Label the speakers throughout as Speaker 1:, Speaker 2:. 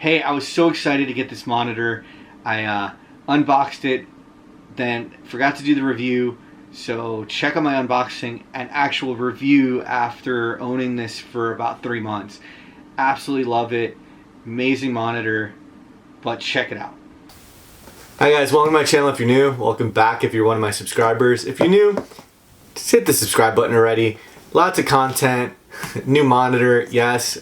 Speaker 1: Hey, I was so excited to get this monitor. I unboxed it, then forgot to do the review. So check out my unboxing and actual review after owning this for about 3 months. Absolutely love it. Amazing monitor, but check it out.
Speaker 2: Hi guys, welcome to my channel if you're new. Welcome back if you're one of my subscribers. If you're new, just hit the subscribe button already. Lots of content, new monitor, yes.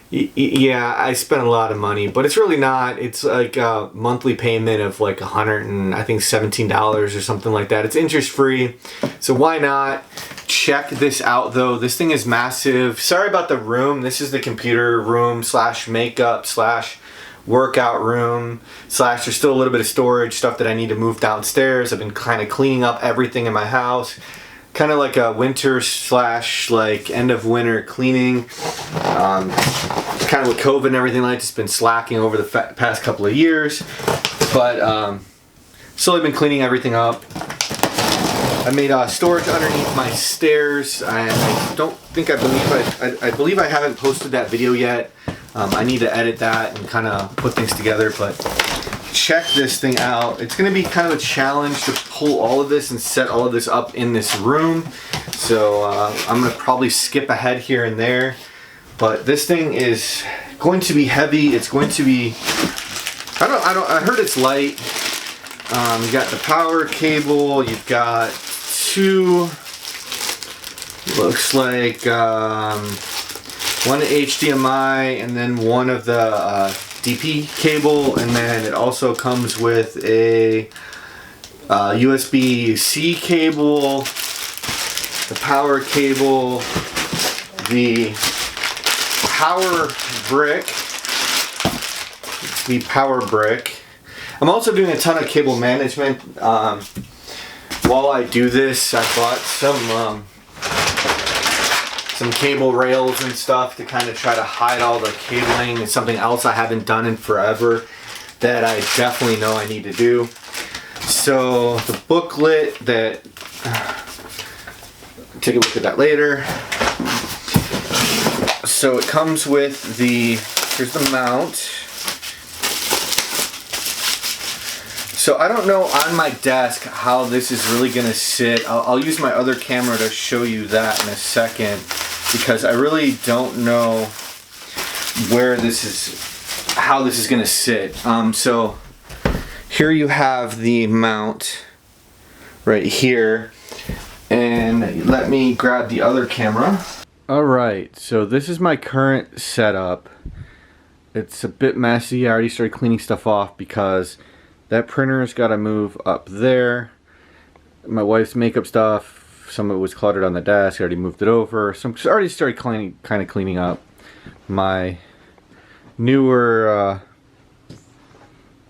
Speaker 2: Yeah, I spent a lot of money, but it's really not. It's like a monthly payment of like $17 or something like that. It's interest free, so why not? Check this out though. This thing is massive. Sorry about the room. This is the computer room slash makeup slash workout room slash there's still a little bit of storage stuff that I need to move downstairs. I've been kind of cleaning up everything in my house. Kind of like a winter slash like end of winter cleaning. Kind of with COVID and everything, like just been slacking over the past couple of years, but slowly been cleaning everything up. I made storage underneath my stairs. I believe I haven't posted that video yet. I need to edit that and kind of put things together, but check this thing out. It's going to be kind of a challenge to pull all of this and set all of this up in this room. So I'm going to probably skip ahead here and there. But this thing is going to be heavy. It's going to be, I heard it's light. You got the power cable. You've got two, looks like one HDMI and then one of the DP cable, and then it also comes with a USB-C cable, the power cable, the power brick. I'm also doing a ton of cable management. While I do this, I bought some cable rails and stuff to kind of try to hide all the cabling. It's something else I haven't done in forever that I definitely know I need to do. So the booklet that, take a look at that later. So it comes with here's the mount. So I don't know on my desk how this is really gonna sit. I'll use my other camera to show you that in a second, because I really don't know how this is gonna sit. So here you have the mount right here, and let me grab the other camera. Alright, so this is my current setup. It's a bit messy. I already started cleaning stuff off because that printer's got to move up there. My wife's makeup stuff, some of it was cluttered on the desk. I already moved it over. So I already started kind of cleaning up. My newer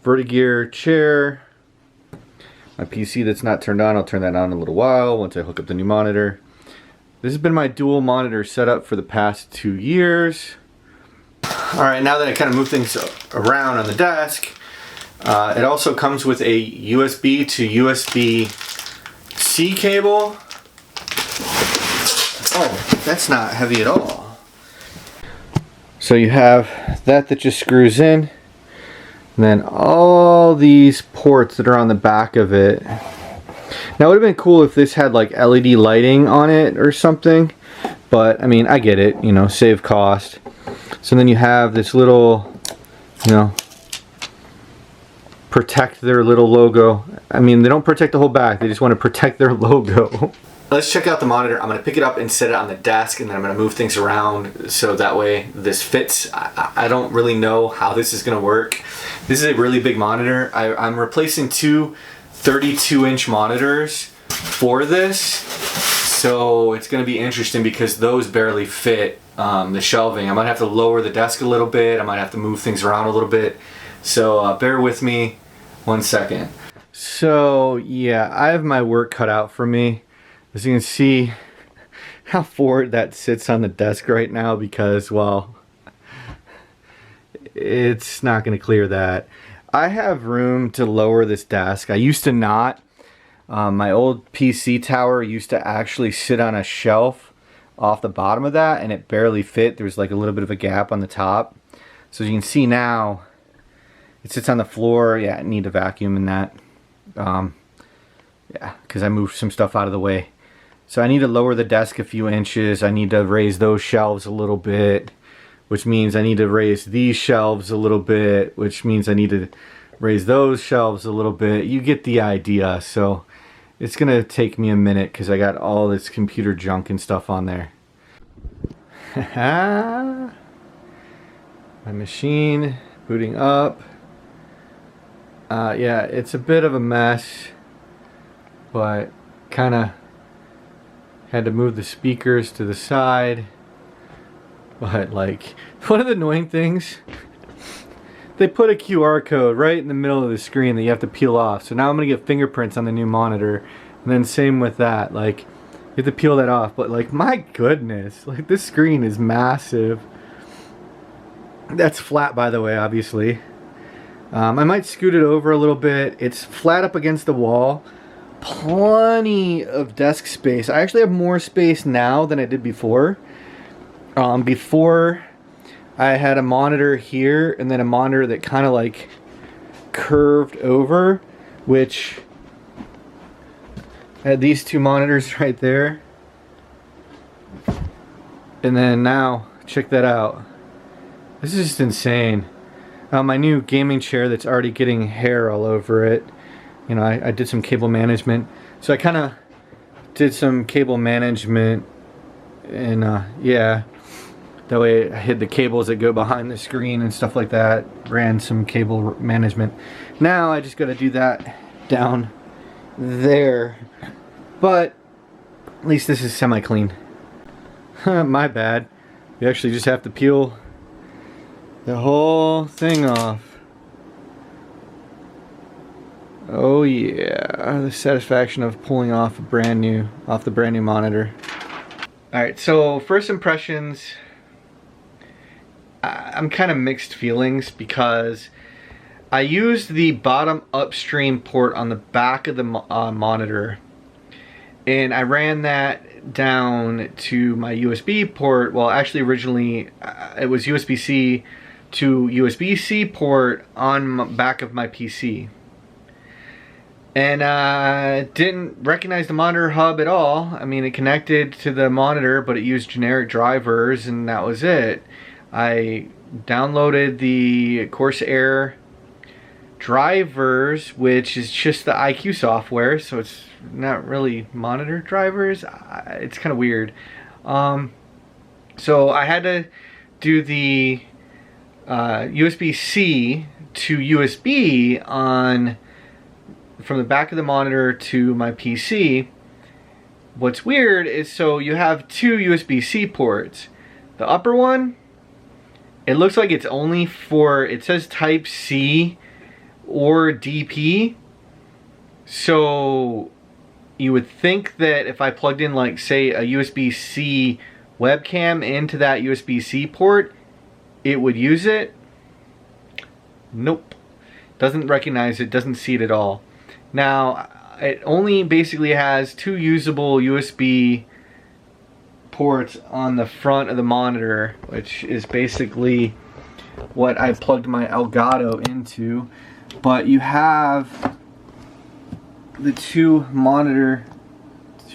Speaker 2: Vertigear chair. My PC that's not turned on, I'll turn that on in a little while once I hook up the new monitor. This has been my dual monitor setup for the past 2 years. Alright, now that I kind of move things around on the desk, it also comes with a USB to USB-C cable. Oh, that's not heavy at all. So you have that just screws in, and then all these ports that are on the back of it. Now it would have been cool if this had like LED lighting on it or something, but I mean, I get it, you know, save cost. So then you have this little, you know, protect their little logo. I mean, they don't protect the whole back, they just want to protect their logo. Let's check out the monitor. I'm going to pick it up and set it on the desk, and then I'm going to move things around so that way this fits. I don't really know how this is going to work. This is a really big monitor. I'm replacing two 32-inch monitors for this, so it's going to be interesting because those barely fit the shelving. I might have to lower the desk a little bit. I might have to move things around a little bit. So bear with me 1 second. So yeah, I have my work cut out for me. As you can see how forward that sits on the desk right now, because, well, it's not going to clear that. I have room to lower this desk. I used to not. My old PC tower used to actually sit on a shelf off the bottom of that, and it barely fit. There was like a little bit of a gap on the top. So as you can see now,
Speaker 1: it sits on the floor. Yeah, I need to vacuum in that. Yeah, because I moved some stuff out of the way. So I need to lower the desk a few inches. I need to raise those shelves a little bit, which means I need to raise these shelves a little bit, which means I need to raise those shelves a little bit. You get the idea. So it's going to take me a minute because I got all this computer junk and stuff on there. My machine booting up. Yeah, it's a bit of a mess, but kind of had to move the speakers to the side. But like, one of the annoying things, they put a QR code right in the middle of the screen that you have to peel off. So now I'm gonna get fingerprints on the new monitor, and then same with that. Like, you have to peel that off. But like, my goodness, like this screen is massive. That's flat, by the way, obviously. I might scoot it over a little bit. It's flat up against the wall. Plenty of desk space. I actually have more space now than I did before. Before I had a monitor here and then a monitor that kind of like curved over, which I had these two monitors right there. And then now, check that out. This is just insane. My new gaming chair that's already getting hair all over it. You know, I did some cable management. So I kind of did some cable management, and yeah, that way I hid the cables that go behind the screen and stuff like that. Ran some cable management. Now I just got to do that down there. But at least this is semi-clean. My bad. You actually just have to peel the whole thing off. Oh yeah, the satisfaction of pulling off the brand new monitor. Alright, so first impressions, I'm kind of mixed feelings because I used the bottom upstream port on the back of the monitor, and I ran that down to my USB port. Well, actually originally it was USB-C to USB-C port on the back of my PC. And didn't recognize the monitor hub at all. I mean, it connected to the monitor, but it used generic drivers, and that was it. I downloaded the Corsair drivers, which is just the IQ software, so it's not really monitor drivers. It's kind of weird. So I had to do the USB-C to USB on from the back of the monitor to my PC. What's weird is, so you have two USB-C ports. The upper one, it looks like it's only for, it says Type C or DP. So you would think that if I plugged in, like, say, a USB-C webcam into that USB-C port, it would use it. Nope. Doesn't recognize it, doesn't see it at all. Now, it only basically has two usable USB ports on the front of the monitor, which is basically what I plugged my Elgato into. But you have the two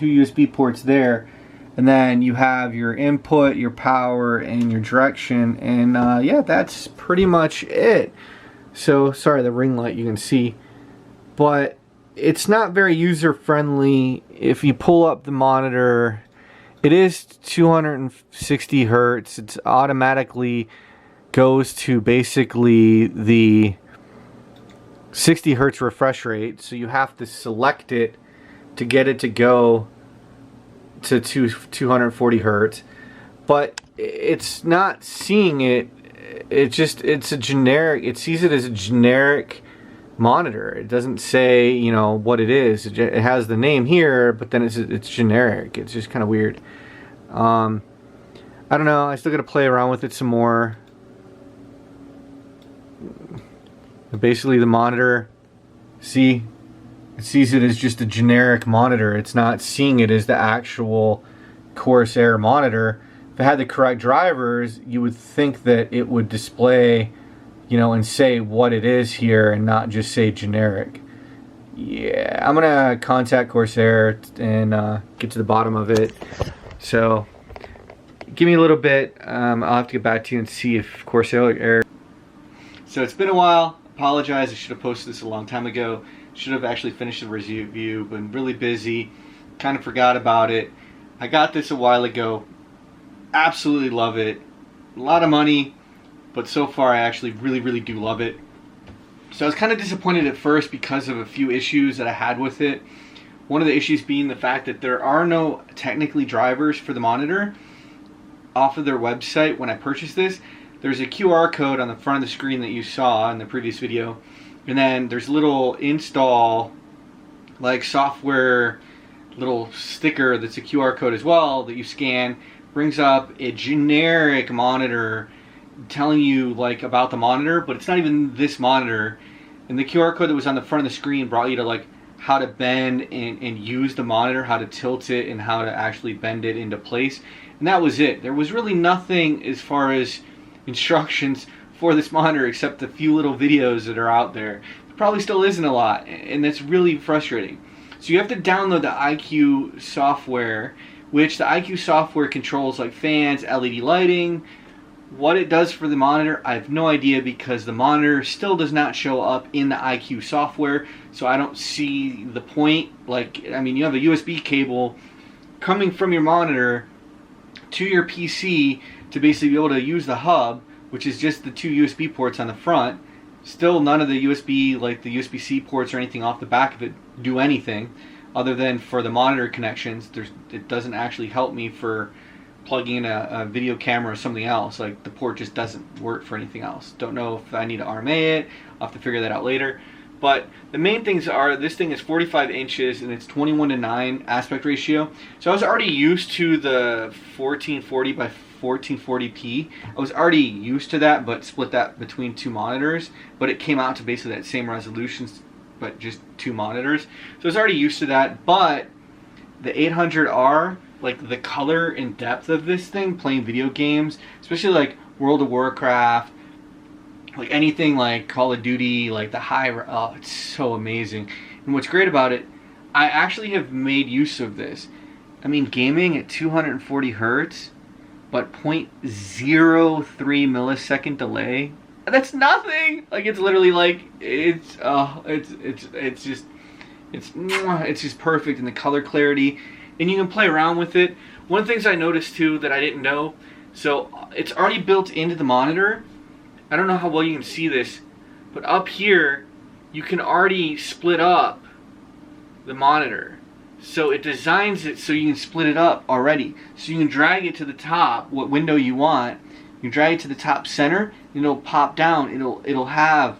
Speaker 1: USB ports there, and then you have your input, your power, and your direction, and yeah, that's pretty much it. So, sorry, the ring light you can see, but it's not very user-friendly. If you pull up the monitor, it is 260 hertz. It automatically goes to basically the 60 hertz refresh rate, so you have to select it to get it to go to 240 hertz. But it's not seeing it. It's a generic. It sees it as a generic monitor. It doesn't say, you know, what it is. It has the name here, but then it's generic. It's just kind of weird. I don't know. I still got to play around with it some more. Basically, the monitor, see, it sees it as just a generic monitor. It's not seeing it as the actual Corsair monitor. If it had the correct drivers, you would think that it would display, you know, and say what it is here and not just say generic. Yeah, I'm gonna contact Corsair and get to the bottom of it. So give me a little bit. I'll have to get back to you and see if Corsair. So it's been a while. Apologize. I should have posted this a long time ago. Should have actually finished the review. Been really busy. Kind of forgot about it. I got this a while ago. Absolutely love it. A lot of money, but so far I actually really do love it. So I was kind of disappointed at first because of a few issues that I had with it. One of the issues being the fact that there are no technically drivers for the monitor off of their website. When I purchased this, there's a QR code on the front of the screen that you saw in the previous video, and then there's a little install like software little sticker that's a QR code as well that you scan. Brings up a generic monitor telling you like about the monitor, but it's not even this monitor. And the QR code that was on the front of the screen brought you to like how to bend and use the monitor, how to tilt it, and how to actually bend it into place. And that was it. There was really nothing as far as instructions for this monitor except the few little videos that are out there. There probably still isn't a lot, and that's really frustrating. So you have to download the IQ software, which the IQ software controls like fans, LED lighting. What it does for the monitor, I have no idea, because the monitor still does not show up in the IQ software, so I don't see the point. Like, I mean, you have a USB cable coming from your monitor to your PC to basically be able to use the hub, which is just the two USB ports on the front. Still none of the USB, like the USB-C ports or anything off the back of it do anything other than for the monitor connections. It doesn't actually help me for plugging in a video camera or something else. Like, the port just doesn't work for anything else. Don't know if I need to RMA it. I'll have to figure that out later. But the main things are, this thing is 45 inches and it's 21:9 aspect ratio. So I was already used to the 1440 by 1440p. I was already used to that, but split that between two monitors. But it came out to basically that same resolution, but just two monitors. So I was already used to that. But the 800R, like the color and depth of this thing, playing video games, especially like World of Warcraft, like anything like Call of Duty, like the high, oh, it's so amazing. And what's great about it, I actually have made use of this. I mean, gaming at 240 hertz, but 0.03 millisecond delay. That's nothing. Like, it's literally like, it's just perfect in the color clarity, and you can play around with it. One of the things I noticed too that I didn't know, so it's already built into the monitor. I don't know how well you can see this, but up here you can already split up the monitor. So it designs it so you can split it up already. So you can drag it to the top, what window you want. You drag it to the top center, and it'll pop down. It'll have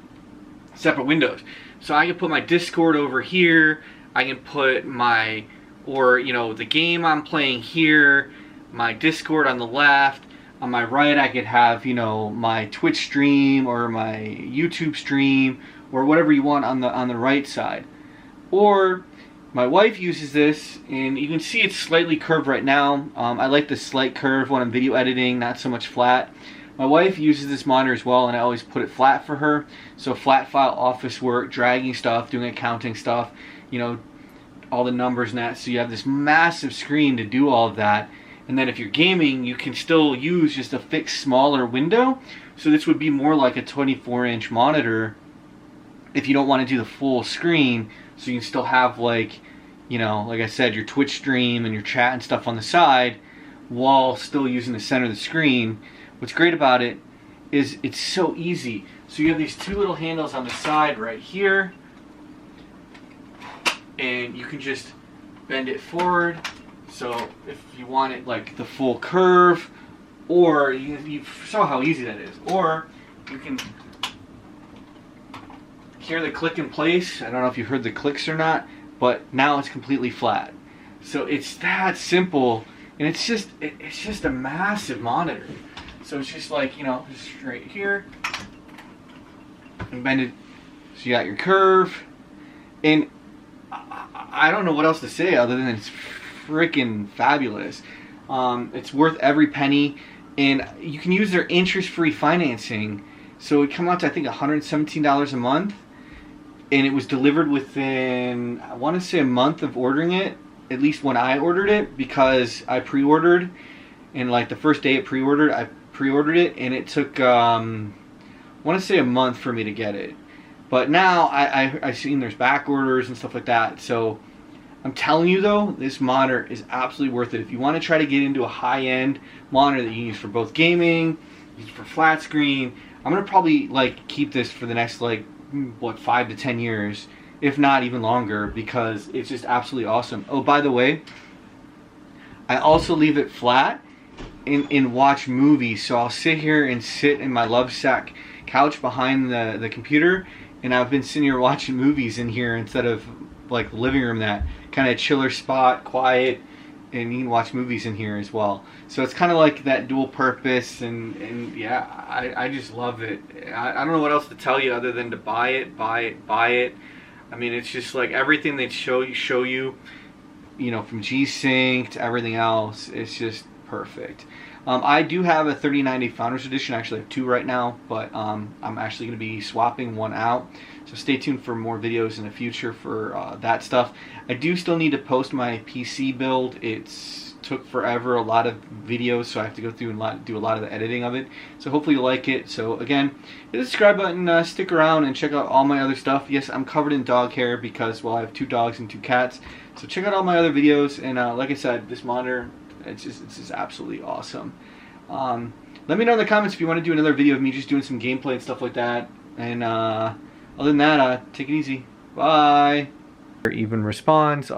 Speaker 1: separate windows. So I can put my Discord over here. I can put my, or you know, the game I'm playing here, my Discord on the left. On my right, I could have, you know, my Twitch stream or my YouTube stream or whatever you want on the right side. Or my wife uses this, and you can see it's slightly curved right now. I like the slight curve when I'm video editing, not so much flat. My wife uses this monitor as well, and I always put it flat for her. So flat file office work, dragging stuff, doing accounting stuff, you know, all the numbers and that. So you have this massive screen to do all of that. And then if you're gaming, you can still use just a fixed smaller window. So this would be more like a 24-inch monitor if you don't want to do the full screen. So you can still have, like, you know, like I said, your Twitch stream and your chat and stuff on the side while still using the center of the screen. What's great about it is it's so easy. So you have these two little handles on the side right here, and you can just bend it forward. So if you want it like the full curve, or you saw how easy that is, or you can hear the click in place. I don't know if you heard the clicks or not, but now it's completely flat. So it's that simple, and it's just a massive monitor. So it's just like, you know, just straight here and bend it. So you got your curve, and I don't know what else to say other than it's freaking fabulous. It's worth every penny, and you can use their interest-free financing. So it came out to, I think, $117 a month, and it was delivered within, I want to say, a month of ordering it, at least when I ordered it, because I pre-ordered, and like the first day it I pre-ordered it, and it took, I want to say, a month for me to get it. But now I've seen there's back orders and stuff like that, so I'm telling you though, this monitor is absolutely worth it. If you want to try to get into a high-end monitor that you can use for both gaming, use for flat screen, I'm gonna probably like keep this for the next like what 5 to 10 years, if not even longer, because it's just absolutely awesome. Oh, by the way, I also leave it flat and watch movies. So I'll sit here and sit in my love sack couch behind the computer, and I've been sitting here watching movies in here instead of like the living room, that kind of chiller spot, quiet, and you can watch movies in here as well. So it's kind of like that dual purpose, and yeah, I just love it. I don't know what else to tell you other than to buy it. I mean, it's just like everything they show you, you know, from G-Sync to everything else, it's just perfect. I do have a 3090 Founders Edition. I actually have two right now, but I'm actually going to be swapping one out. So stay tuned for more videos in the future for that stuff. I do still need to post my PC build. It's took forever, a lot of videos, so I have to go through and do a lot of the editing of it. So hopefully you like it. So again, hit the subscribe button, stick around and check out all my other stuff. Yes, I'm covered in dog hair because, well, I have 2 dogs and 2 cats. So check out all my other videos, and like I said, this monitor, it's just absolutely awesome. Let me know in the comments if you want to do another video of me just doing some gameplay and stuff like that. And other than that, take it easy. Bye. Even response.